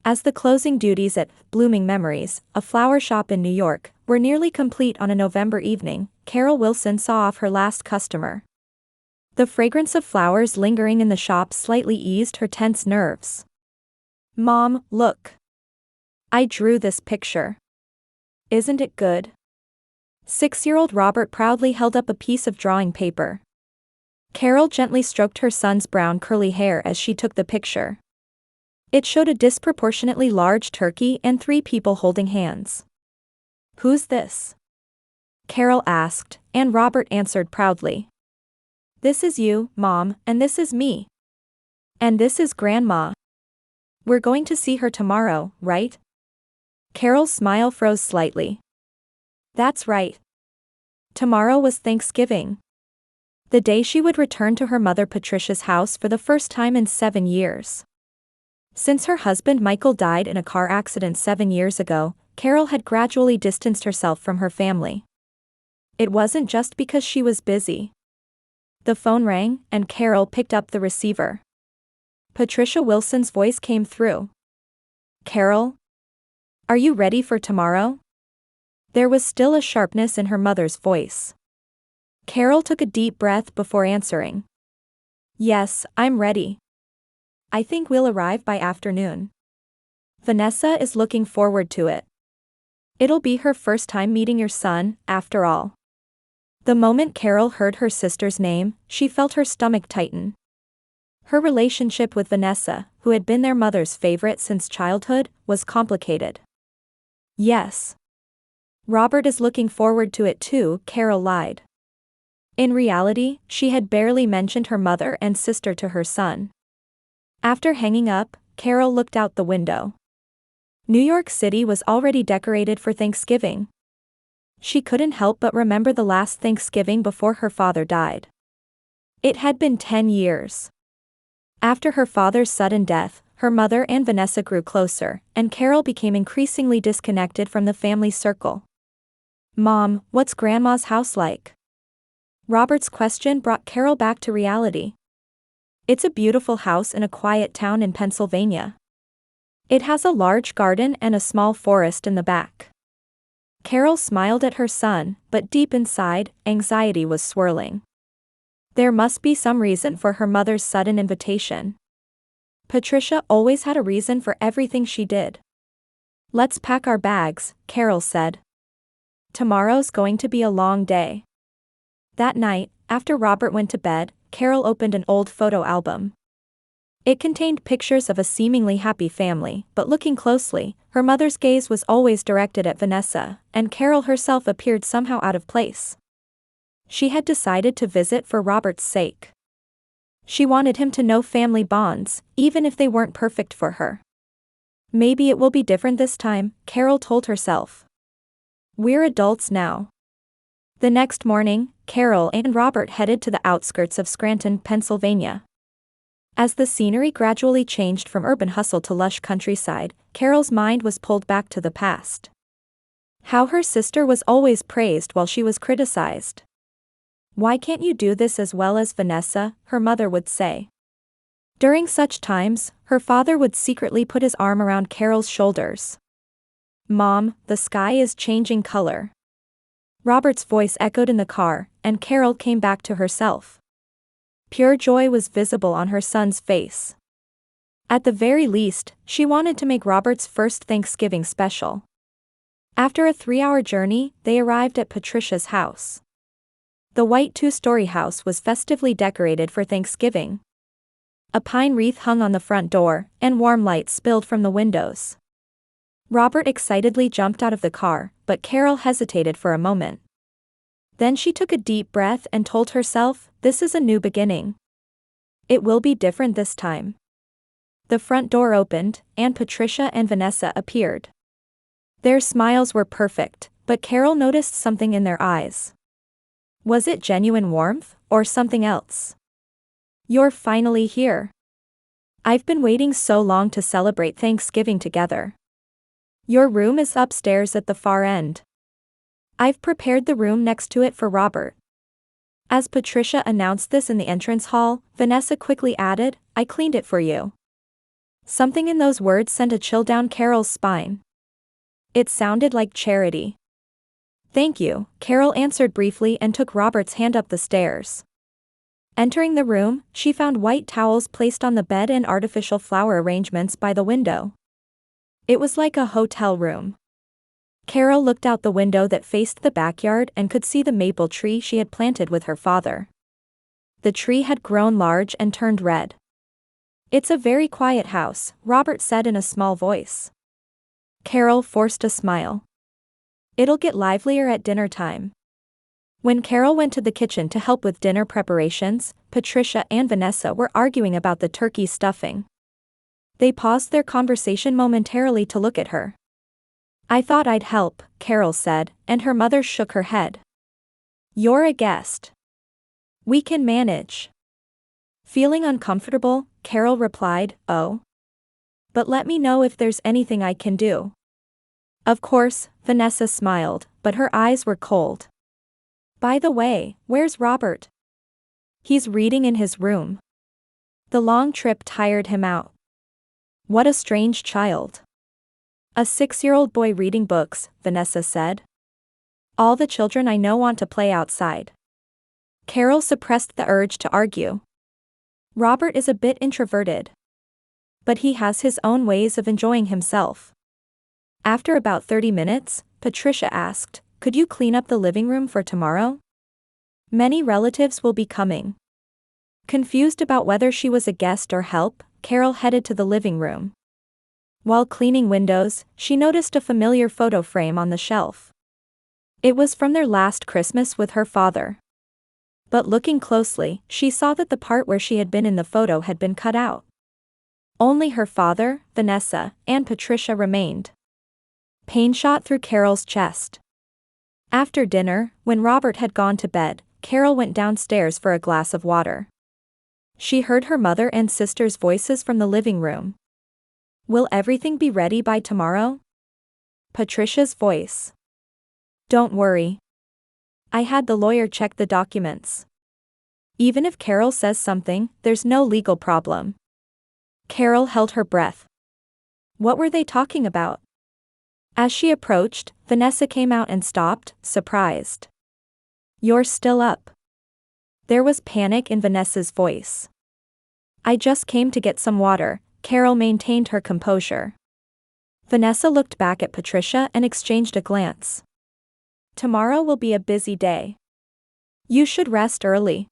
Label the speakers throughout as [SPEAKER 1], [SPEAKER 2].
[SPEAKER 1] As the closing duties at Blooming Memories, a flower shop in New York, were nearly complete on a November evening, Carol Wilson saw off her last customer. The fragrance of flowers lingering in the shop slightly eased her tense nerves. "Mom, look. I drew this picture. Isn't it good?" 6-year-old Robert proudly held up a piece of drawing paper. Carol gently stroked her son's brown curly hair as she took the picture. It showed a disproportionately large turkey and 3 people holding hands. "Who's this?" Carol asked, and Robert answered proudly. "This is you, Mom, and this is me. And this is Grandma. We're going to see her tomorrow, right?" Carol's smile froze slightly. That's right. Tomorrow was Thanksgiving. The day she would return to her mother Patricia's house for the first time in 7 years. Since her husband Michael died in a car accident 7 years ago, Carol had gradually distanced herself from her family. It wasn't just because she was busy. The phone rang, and Carol picked up the receiver. Patricia Wilson's voice came through. "Carol? Are you ready for tomorrow?" There was still a sharpness in her mother's voice. Carol took a deep breath before answering. "Yes, I'm ready. I think we'll arrive by afternoon. Vanessa is looking forward to it. It'll be her first time meeting your son, after all." The moment Carol heard her sister's name, she felt her stomach tighten. Her relationship with Vanessa, who had been their mother's favorite since childhood, was complicated. "Yes. Robert is looking forward to it too," Carol lied. In reality, she had barely mentioned her mother and sister to her son. After hanging up, Carol looked out the window. New York City was already decorated for Thanksgiving. She couldn't help but remember the last Thanksgiving before her father died. It had been 10 years. After her father's sudden death, her mother and Vanessa grew closer, and Carol became increasingly disconnected from the family circle. "Mom, what's Grandma's house like?" Robert's question brought Carol back to reality. "It's a beautiful house in a quiet town in Pennsylvania. It has a large garden and a small forest in the back." Carol smiled at her son, but deep inside, anxiety was swirling. There must be some reason for her mother's sudden invitation. Patricia always had a reason for everything she did. "Let's pack our bags," Carol said. "Tomorrow's going to be a long day." That night, after Robert went to bed, Carol opened an old photo album. It contained pictures of a seemingly happy family, but looking closely, her mother's gaze was always directed at Vanessa, and Carol herself appeared somehow out of place. She had decided to visit for Robert's sake. She wanted him to know family bonds, even if they weren't perfect for her. Maybe it will be different this time, Carol told herself. We're adults now. The next morning, Carol and Robert headed to the outskirts of Scranton, Pennsylvania. As the scenery gradually changed from urban hustle to lush countryside, Carol's mind was pulled back to the past. How her sister was always praised while she was criticized. "Why can't you do this as well as Vanessa?" her mother would say. During such times, her father would secretly put his arm around Carol's shoulders. "Mom, the sky is changing color." Robert's voice echoed in the car, and Carol came back to herself. Pure joy was visible on her son's face. At the very least, she wanted to make Robert's first Thanksgiving special. After a 3-hour journey, they arrived at Patricia's house. The white 2-story house was festively decorated for Thanksgiving. A pine wreath hung on the front door, and warm light spilled from the windows. Robert excitedly jumped out of the car, but Carol hesitated for a moment. Then she took a deep breath and told herself, "This is a new beginning. It will be different this time." The front door opened, and Patricia and Vanessa appeared. Their smiles were perfect, but Carol noticed something in their eyes. Was it genuine warmth, or something else? "You're finally here. I've been waiting so long to celebrate Thanksgiving together. Your room is upstairs at the far end. I've prepared the room next to it for Robert." As Patricia announced this in the entrance hall, Vanessa quickly added, "I cleaned it for you." Something in those words sent a chill down Carol's spine. It sounded like charity. Thank you, Carol answered briefly and took Robert's hand up the stairs. Entering the room, she found white towels placed on the bed and artificial flower arrangements by the window. It was like a hotel room. Carol looked out the window that faced the backyard and could see the maple tree she had planted with her father. The tree had grown large and turned red. It's a very quiet house, Robert said in a small voice. Carol forced a smile. It'll get livelier at dinner time. When Carol went to the kitchen to help with dinner preparations, Patricia and Vanessa were arguing about the turkey stuffing. They paused their conversation momentarily to look at her. I thought I'd help, Carol said, and her mother shook her head. You're a guest. We can manage. Feeling uncomfortable, Carol replied, Oh. But let me know if there's anything I can do. Of course, Vanessa smiled, but her eyes were cold. By the way, where's Robert? He's reading in his room. The long trip tired him out. What a strange child. A 6-year-old boy reading books, Vanessa said. All the children I know want to play outside. Carol suppressed the urge to argue. Robert is a bit introverted. But he has his own ways of enjoying himself. After about 30 minutes, Patricia asked, Could you clean up the living room for tomorrow? Many relatives will be coming. Confused about whether she was a guest or help, Carol headed to the living room. While cleaning windows, she noticed a familiar photo frame on the shelf. It was from their last Christmas with her father. But looking closely, she saw that the part where she had been in the photo had been cut out. Only her father, Vanessa, and Patricia remained. Pain shot through Carol's chest. After dinner, when Robert had gone to bed, Carol went downstairs for a glass of water. She heard her mother and sister's voices from the living room. Will everything be ready by tomorrow? Patricia's voice. Don't worry. I had the lawyer check the documents. Even if Carol says something, there's no legal problem. Carol held her breath. What were they talking about? As she approached, Vanessa came out and stopped, surprised. You're still up. There was panic in Vanessa's voice. I just came to get some water, Carol maintained her composure. Vanessa looked back at Patricia and exchanged a glance. Tomorrow will be a busy day. You should rest early.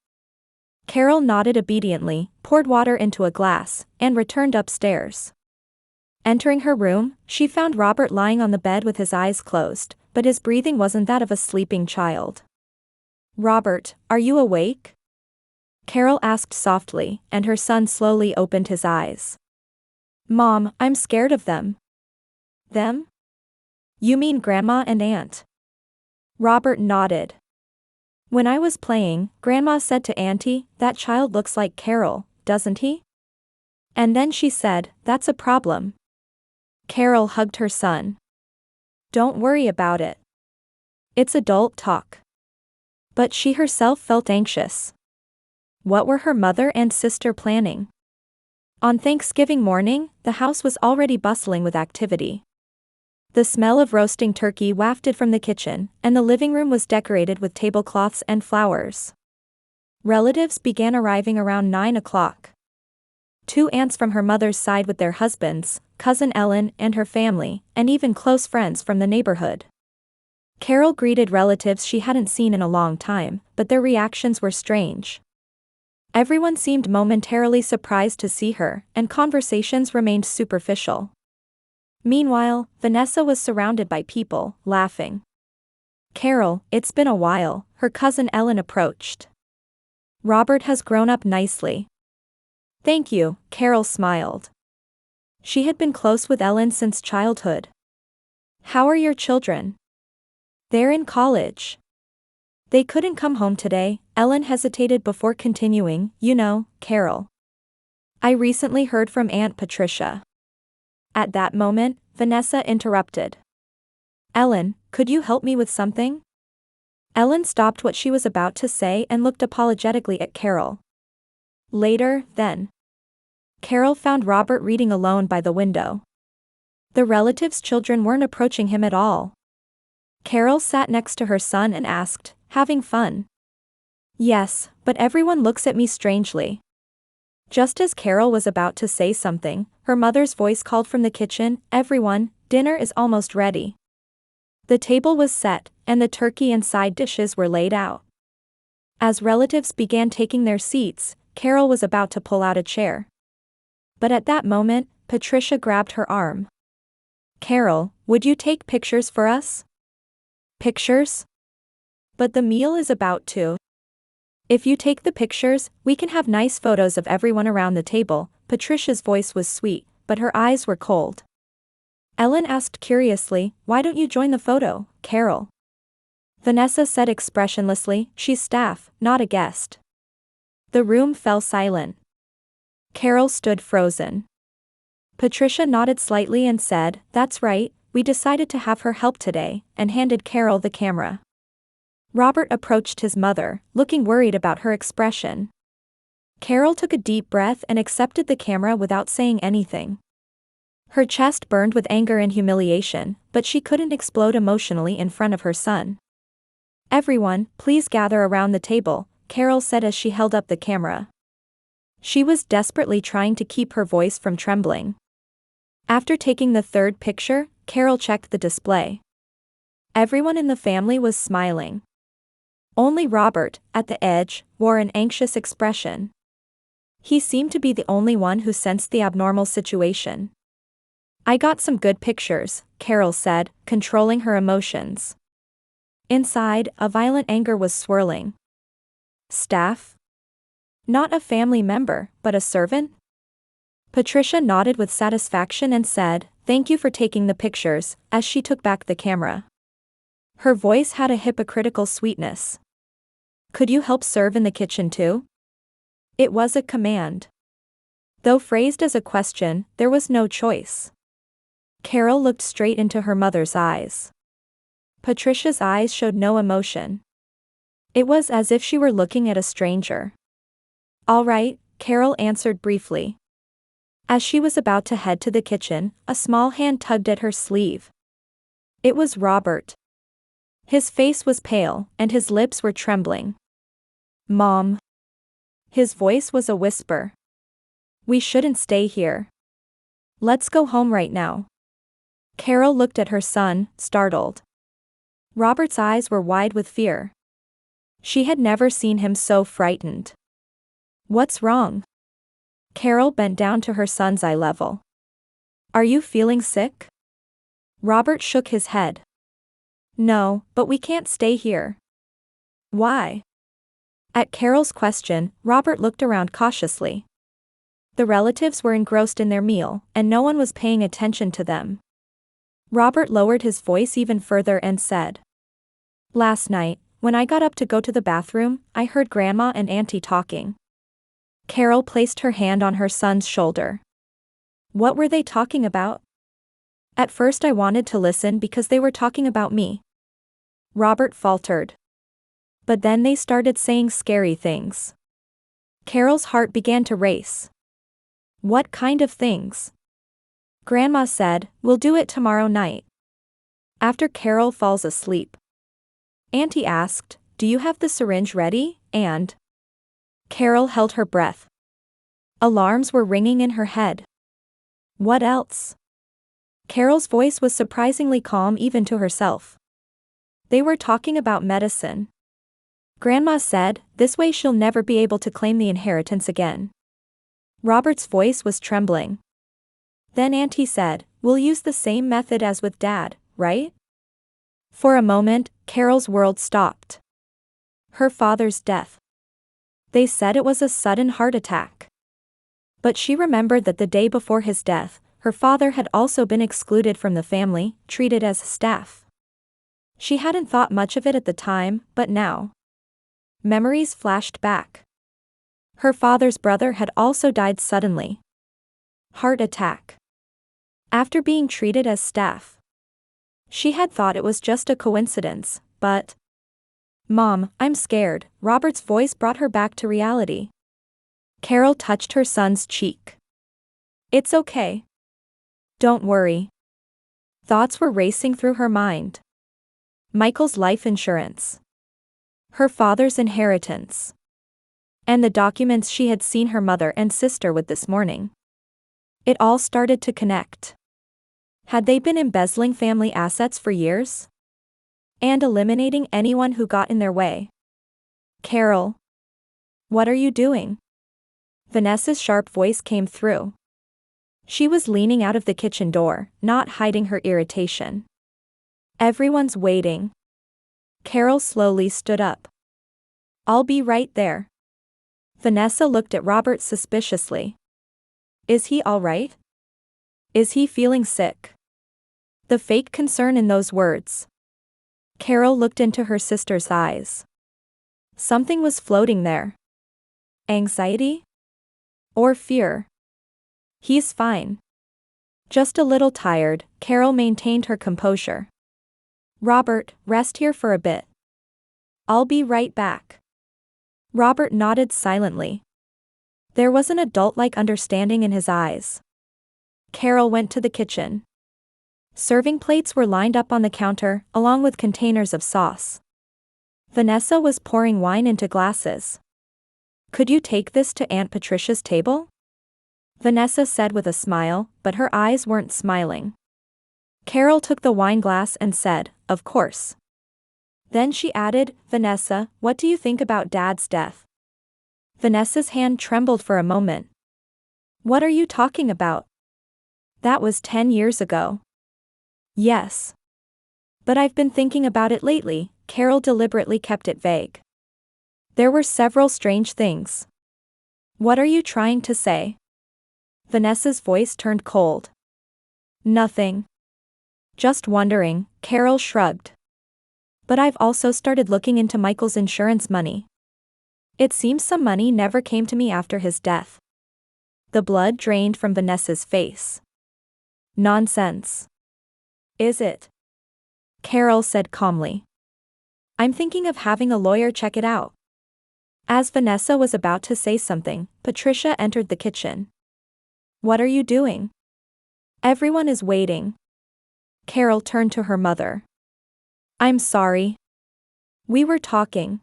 [SPEAKER 1] Carol nodded obediently, poured water into a glass, and returned upstairs. Entering her room, she found Robert lying on the bed with his eyes closed, but his breathing wasn't that of a sleeping child. Robert, are you awake? Carol asked softly, and her son slowly opened his eyes. Mom, I'm scared of them. Them? You mean Grandma and Aunt? Robert nodded. When I was playing, Grandma said to Auntie, that child looks like Carol, doesn't he? And then she said, that's a problem. Carol hugged her son. Don't worry about it. It's adult talk. But she herself felt anxious. What were her mother and sister planning? On Thanksgiving morning, the house was already bustling with activity. The smell of roasting turkey wafted from the kitchen, and the living room was decorated with tablecloths and flowers. Relatives began arriving around 9 o'clock. 2 aunts from her mother's side with their husbands, cousin Ellen and her family, and even close friends from the neighborhood. Carol greeted relatives she hadn't seen in a long time, but their reactions were strange. Everyone seemed momentarily surprised to see her, and conversations remained superficial. Meanwhile, Vanessa was surrounded by people, laughing. Carol, it's been a while, her cousin Ellen approached. Robert has grown up nicely. Thank you, Carol smiled. She had been close with Ellen since childhood. How are your children? They're in college. They couldn't come home today, Ellen hesitated before continuing, you know, Carol. I recently heard from Aunt Patricia. At that moment, Vanessa interrupted. Ellen, could you help me with something? Ellen stopped what she was about to say and looked apologetically at Carol. Later, then. Carol found Robert reading alone by the window. The relatives' children weren't approaching him at all. Carol sat next to her son and asked, "Having fun?" "Yes, but everyone looks at me strangely." Just as Carol was about to say something, her mother's voice called from the kitchen, "Everyone, dinner is almost ready." The table was set, and the turkey and side dishes were laid out. As relatives began taking their seats, Carol was about to pull out a chair. But at that moment, Patricia grabbed her arm. "Carol, would you take pictures for us?" "Pictures? But the meal is about to." "If you take the pictures, we can have nice photos of everyone around the table." Patricia's voice was sweet, but her eyes were cold. Ellen asked curiously, "Why don't you join the photo, Carol?" Vanessa said expressionlessly, "She's staff, not a guest." The room fell silent. Carol stood frozen. Patricia nodded slightly and said, "That's right, we decided to have her help today," and handed Carol the camera. Robert approached his mother, looking worried about her expression. Carol took a deep breath and accepted the camera without saying anything. Her chest burned with anger and humiliation, but she couldn't explode emotionally in front of her son. "Everyone, please gather around the table," Carol said as she held up the camera. She was desperately trying to keep her voice from trembling. After taking the third picture, Carol checked the display. Everyone in the family was smiling. Only Robert, at the edge, wore an anxious expression. He seemed to be the only one who sensed the abnormal situation. "I got some good pictures," Carol said, controlling her emotions. Inside, a violent anger was swirling. "Staff? Not a family member, but a servant?" Patricia nodded with satisfaction and said, "Thank you for taking the pictures," as she took back the camera. Her voice had a hypocritical sweetness. "Could you help serve in the kitchen too?" It was a command. Though phrased as a question, there was no choice. Carol looked straight into her mother's eyes. Patricia's eyes showed no emotion. It was as if she were looking at a stranger. "All right," Carol answered briefly. As she was about to head to the kitchen, a small hand tugged at her sleeve. It was Robert. His face was pale, and his lips were trembling. "Mom." His voice was a whisper. "We shouldn't stay here. Let's go home right now." Carol looked at her son, startled. Robert's eyes were wide with fear. She had never seen him so frightened. "What's wrong?" Carol bent down to her son's eye level. "Are you feeling sick?" Robert shook his head. "No, but we can't stay here." "Why?" At Carol's question, Robert looked around cautiously. The relatives were engrossed in their meal, and no one was paying attention to them. Robert lowered his voice even further and said, "Last night, when I got up to go to the bathroom, I heard Grandma and Auntie talking." Carol placed her hand on her son's shoulder. "What were they talking about?" "At first I wanted to listen because they were talking about me," Robert faltered. "But then they started saying scary things." Carol's heart began to race. "What kind of things?" Grandma said, "We'll do it tomorrow night, after Carol falls asleep." Auntie asked, "Do you have the syringe ready?" and Carol held her breath. Alarms were ringing in her head. "What else?" Carol's voice was surprisingly calm even to herself. "They were talking about medicine. Grandma said, this way she'll never be able to claim the inheritance again." Robert's voice was trembling. Then Auntie said, "We'll use the same method as with Dad, right?" For a moment, Carol's world stopped. Her father's death. They said it was a sudden heart attack. But she remembered that the day before his death, her father had also been excluded from the family, treated as staff. She hadn't thought much of it at the time, but now memories flashed back. Her father's brother had also died suddenly. Heart attack. After being treated as staff. She had thought it was just a coincidence, but... "Mom, I'm scared." Robert's voice brought her back to reality. Carol touched her son's cheek. It's okay. Don't worry. Thoughts were racing through her mind. Michael's life insurance. Her father's inheritance. And the documents she had seen her mother and sister with this morning. It all started to connect. Had they been embezzling family assets for years? And eliminating anyone who got in their way? Carol. What are you doing? Vanessa's sharp voice came through. She was leaning out of the kitchen door, not hiding her irritation. Everyone's waiting. Carol slowly stood up. I'll be right there. Vanessa looked at Robert suspiciously. Is he all right? Is he feeling sick? The fake concern in those words. Carol looked into her sister's eyes. Something was floating there. Anxiety? Or fear? He's fine. Just a little tired, Carol maintained her composure. Robert, rest here for a bit. I'll be right back. Robert nodded silently. There was an adult-like understanding in his eyes. Carol went to the kitchen. Serving plates were lined up on the counter, along with containers of sauce. Vanessa was pouring wine into glasses. Could you take this to Aunt Patricia's table? Vanessa said with a smile, but her eyes weren't smiling. Carol took the wine glass and said, of course. Then she added, Vanessa, what do you think about Dad's death? Vanessa's hand trembled for a moment. What are you talking about? That was 10 years ago. Yes. But I've been thinking about it lately. Carol deliberately kept it vague. There were several strange things. What are you trying to say? Vanessa's voice turned cold. Nothing. Just wondering, Carol shrugged. But I've also started looking into Michael's insurance money. It seems some money never came to me after his death. The blood drained from Vanessa's face. Nonsense. Is it? Carol said calmly. I'm thinking of having a lawyer check it out. As Vanessa was about to say something, Patricia entered the kitchen. What are you doing? Everyone is waiting. Carol turned to her mother. I'm sorry. We were talking.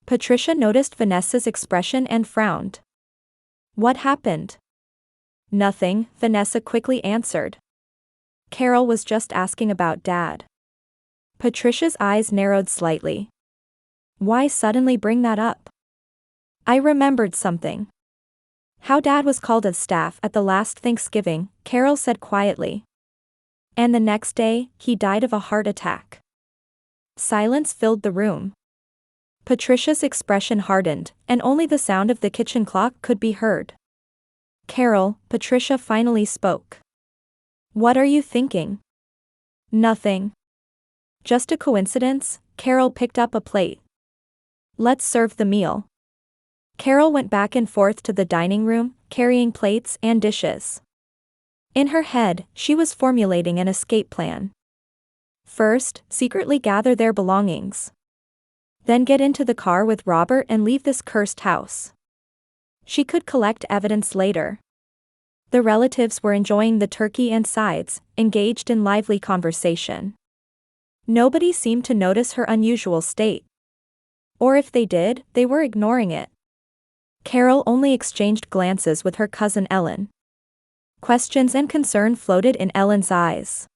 [SPEAKER 1] Patricia noticed Vanessa's expression and frowned. What happened? Nothing, Vanessa quickly answered. Carol was just asking about Dad. Patricia's eyes narrowed slightly. Why suddenly bring that up? I remembered something. How Dad was called as staff at the last Thanksgiving, Carol said quietly. And the next day, he died of a heart attack. Silence filled the room. Patricia's expression hardened, and only the sound of the kitchen clock could be heard. Carol, Patricia finally spoke. What are you thinking? Nothing. Just a coincidence, Carol picked up a plate. Let's serve the meal. Carol went back and forth to the dining room, carrying plates and dishes. In her head, she was formulating an escape plan. First, secretly gather their belongings. Then get into the car with Robert and leave this cursed house. She could collect evidence later. The relatives were enjoying the turkey and sides, engaged in lively conversation. Nobody seemed to notice her unusual state. Or if they did, they were ignoring it. Carol only exchanged glances with her cousin Ellen. Questions and concern floated in Ellen's eyes.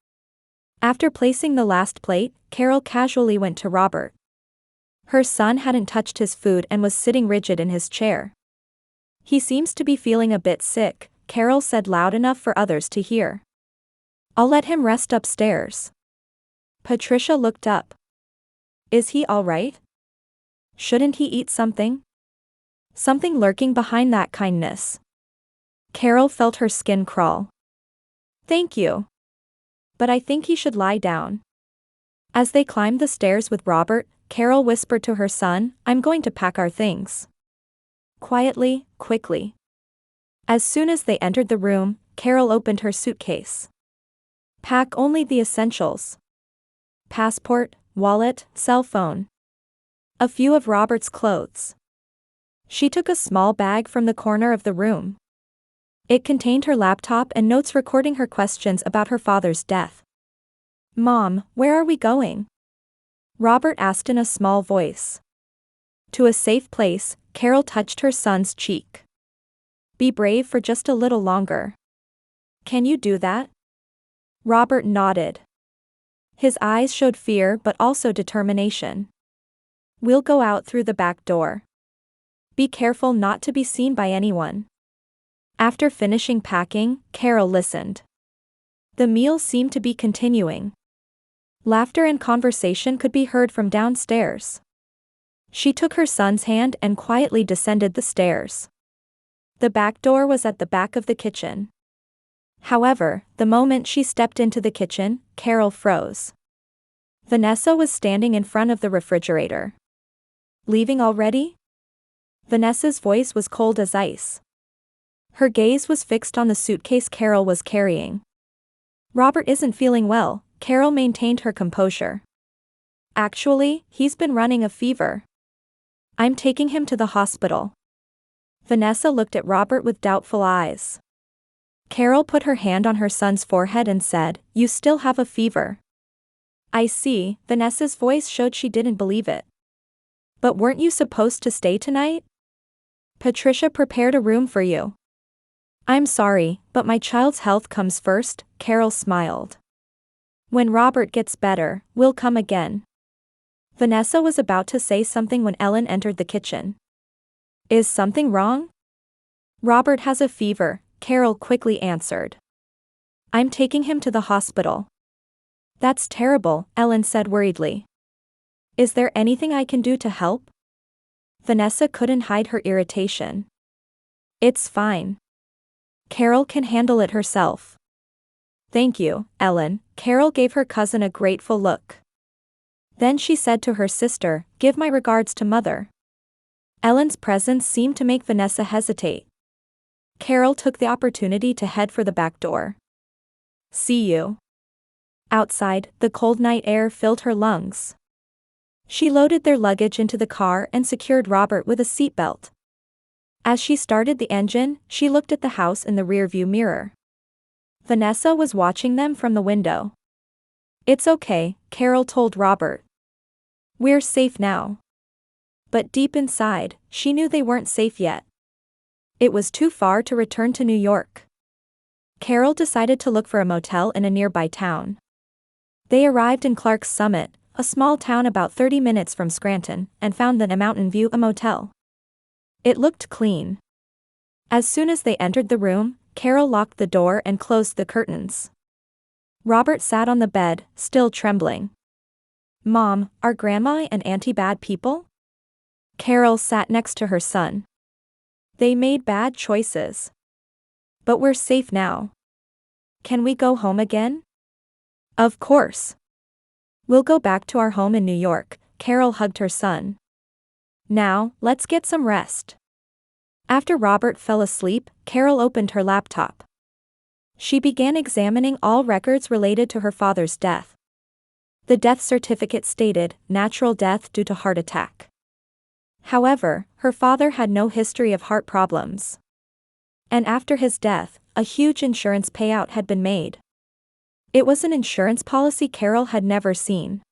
[SPEAKER 1] After placing the last plate, Carol casually went to Robert. Her son hadn't touched his food and was sitting rigid in his chair. He seems to be feeling a bit sick, Carol said loud enough for others to hear. I'll let him rest upstairs. Patricia looked up. Is he all right? Shouldn't he eat something? Something lurking behind that kindness. Carol felt her skin crawl. Thank you. But I think he should lie down. As they climbed the stairs with Robert, Carol whispered to her son, I'm going to pack our things. Quietly, quickly. As soon as they entered the room, Carol opened her suitcase. Pack only the essentials. Passport, wallet, cell phone. A few of Robert's clothes. She took a small bag from the corner of the room. It contained her laptop and notes recording her questions about her father's death. "Mom, where are we going?" Robert asked in a small voice. "To a safe place," Carol touched her son's cheek. "Be brave for just a little longer. Can you do that?" Robert nodded. His eyes showed fear but also determination. "We'll go out through the back door. Be careful not to be seen by anyone." After finishing packing, Carol listened. The meal seemed to be continuing. Laughter and conversation could be heard from downstairs. She took her son's hand and quietly descended the stairs. The back door was at the back of the kitchen. However, the moment she stepped into the kitchen, Carol froze. Vanessa was standing in front of the refrigerator. "Leaving already?" Vanessa's voice was cold as ice. Her gaze was fixed on the suitcase Carol was carrying. "Robert isn't feeling well," Carol maintained her composure. "Actually, he's been running a fever. I'm taking him to the hospital." Vanessa looked at Robert with doubtful eyes. Carol put her hand on her son's forehead and said, "You still have a fever." "I see," Vanessa's voice showed she didn't believe it. "But weren't you supposed to stay tonight? Patricia prepared a room for you." "I'm sorry, but my child's health comes first," Carol smiled. "When Robert gets better, we'll come again." Vanessa was about to say something when Ellen entered the kitchen. "Is something wrong?" "Robert has a fever," Carol quickly answered. "I'm taking him to the hospital." "That's terrible," Ellen said worriedly. "Is there anything I can do to help?" Vanessa couldn't hide her irritation. "It's fine. Carol can handle it herself." "Thank you, Ellen." Carol gave her cousin a grateful look. Then she said to her sister, "Give my regards to Mother." Ellen's presence seemed to make Vanessa hesitate. Carol took the opportunity to head for the back door. "See you." Outside, the cold night air filled her lungs. She loaded their luggage into the car and secured Robert with a seatbelt. As she started the engine, she looked at the house in the rearview mirror. Vanessa was watching them from the window. "It's okay," Carol told Robert. "We're safe now." But deep inside, she knew they weren't safe yet. It was too far to return to New York. Carol decided to look for a motel in a nearby town. They arrived in Clark's Summit, a small town about 30 minutes from Scranton, and found the Mountain View a motel. It looked clean. As soon as they entered the room, Carol locked the door and closed the curtains. Robert sat on the bed, still trembling. "Mom, are Grandma and Auntie bad people?" Carol sat next to her son. "They made bad choices. But we're safe now. Can we go home again?" "Of course. We'll go back to our home in New York." Carol hugged her son. "Now, let's get some rest." After Robert fell asleep, Carol opened her laptop. She began examining all records related to her father's death. The death certificate stated, natural death due to heart attack. However, her father had no history of heart problems. And after his death, a huge insurance payout had been made. It was an insurance policy Carol had never seen.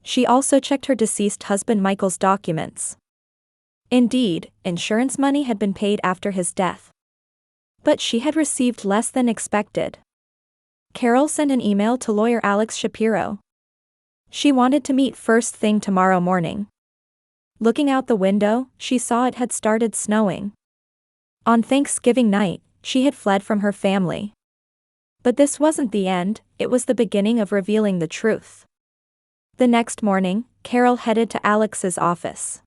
[SPEAKER 1] She also checked her deceased husband Michael's documents. Indeed, insurance money had been paid after his death. But she had received less than expected. Carol sent an email to lawyer Alex Shapiro. She wanted to meet first thing tomorrow morning. Looking out the window, she saw it had started snowing. On Thanksgiving night, she had fled from her family. But this wasn't the end, it was the beginning of revealing the truth. The next morning, Carol headed to Alex's office.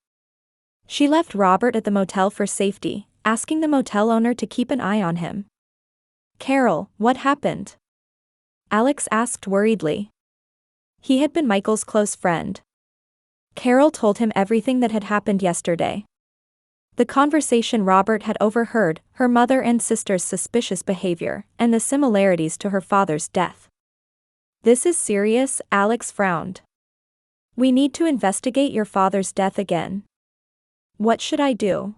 [SPEAKER 1] She left Robert at the motel for safety, asking the motel owner to keep an eye on him. "Carol, what happened?" Alex asked worriedly. He had been Michael's close friend. Carol told him everything that had happened yesterday. The conversation Robert had overheard, her mother and sister's suspicious behavior, and the similarities to her father's death. "This is serious," Alex frowned. "We need to investigate your father's death again." "What should I do?"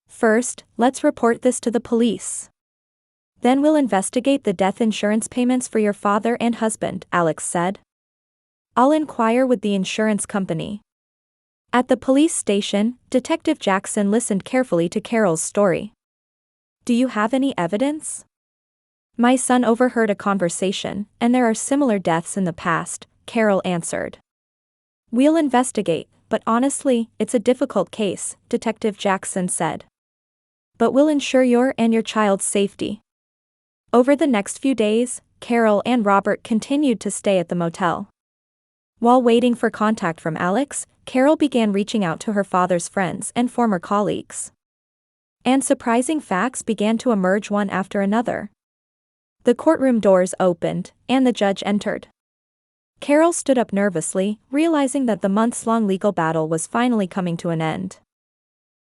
[SPEAKER 1] "First, let's report this to the police." Then we'll investigate the death insurance payments for your father and husband, Alex said. I'll inquire with the insurance company. At the police station, Detective Jackson listened carefully to Carol's story. Do you have any evidence? My son overheard a conversation, and there are similar deaths in the past, Carol answered. We'll investigate, but honestly, it's a difficult case, Detective Jackson said. But we'll ensure your and your child's safety. Over the next few days, Carol and Robert continued to stay at the motel. While waiting for contact from Alex, Carol began reaching out to her father's friends and former colleagues. And surprising facts began to emerge one after another. The courtroom doors opened, and the judge entered. Carol stood up nervously, realizing that the months-long legal battle was finally coming to an end.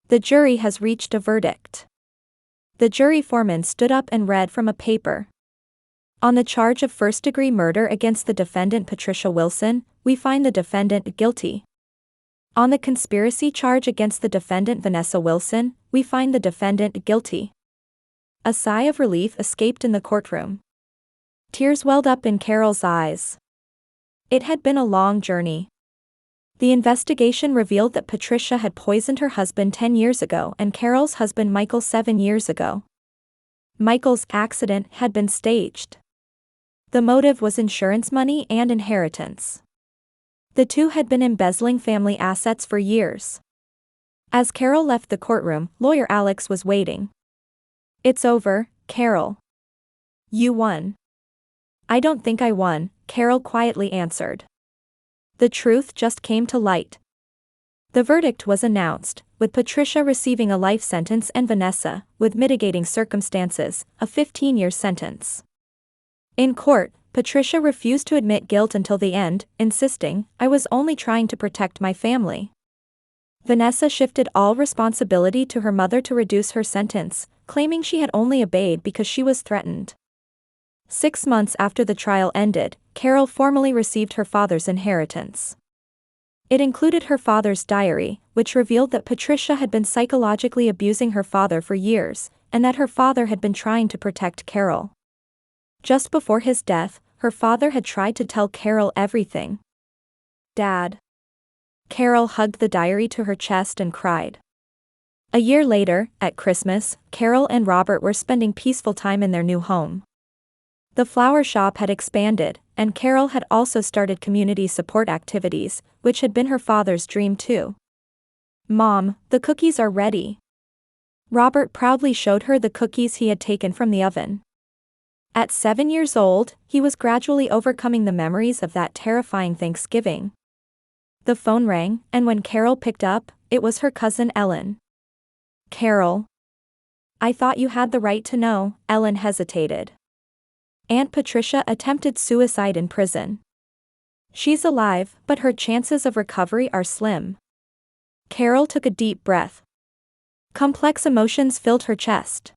[SPEAKER 1] The jury has reached a verdict. The jury foreman stood up and read from a paper. On the charge of first-degree murder against the defendant Patricia Wilson, we find the defendant guilty. On the conspiracy charge against the defendant Vanessa Wilson, we find the defendant guilty. A sigh of relief escaped in the courtroom. Tears welled up in Carol's eyes. It had been a long journey. The investigation revealed that Patricia had poisoned her husband 10 years ago and Carol's husband Michael 7 years ago. Michael's accident had been staged. The motive was insurance money and inheritance. The two had been embezzling family assets for years. As Carol left the courtroom, lawyer Alex was waiting. It's over, Carol. You won. I don't think I won, Carol quietly answered. The truth just came to light. The verdict was announced, with Patricia receiving a life sentence and Vanessa, with mitigating circumstances, a 15-year sentence. In court, Patricia refused to admit guilt until the end, insisting, I was only trying to protect my family. Vanessa shifted all responsibility to her mother to reduce her sentence, claiming she had only obeyed because she was threatened. 6 months after the trial ended, Carol formally received her father's inheritance. It included her father's diary, which revealed that Patricia had been psychologically abusing her father for years, and that her father had been trying to protect Carol. Just before his death, her father had tried to tell Carol everything. Dad. Carol hugged the diary to her chest and cried. A year later, at Christmas, Carol and Robert were spending peaceful time in their new home. The flower shop had expanded, and Carol had also started community support activities, which had been her father's dream too. Mom, the cookies are ready. Robert proudly showed her the cookies he had taken from the oven. At 7 years old, he was gradually overcoming the memories of that terrifying Thanksgiving. The phone rang, and when Carol picked up, it was her cousin Ellen. Carol. I thought you had the right to know, Ellen hesitated. Aunt Patricia attempted suicide in prison. She's alive, but her chances of recovery are slim. Carol took a deep breath. Complex emotions filled her chest.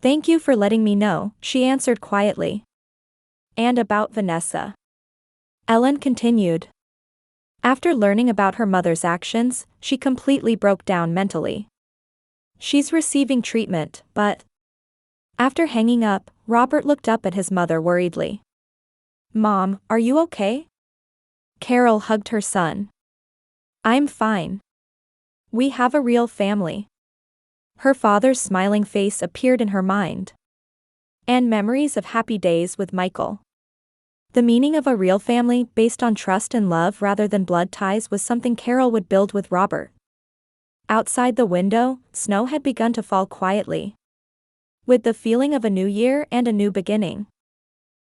[SPEAKER 1] Thank you for letting me know, she answered quietly. And about Vanessa. Ellen continued. After learning about her mother's actions, she completely broke down mentally. She's receiving treatment, but... After hanging up, Robert looked up at his mother worriedly. Mom, are you okay? Carol hugged her son. I'm fine. We have a real family. Her father's smiling face appeared in her mind. And memories of happy days with Michael. The meaning of a real family based on trust and love rather than blood ties was something Carol would build with Robert. Outside the window, snow had begun to fall quietly. With the feeling of a new year and a new beginning.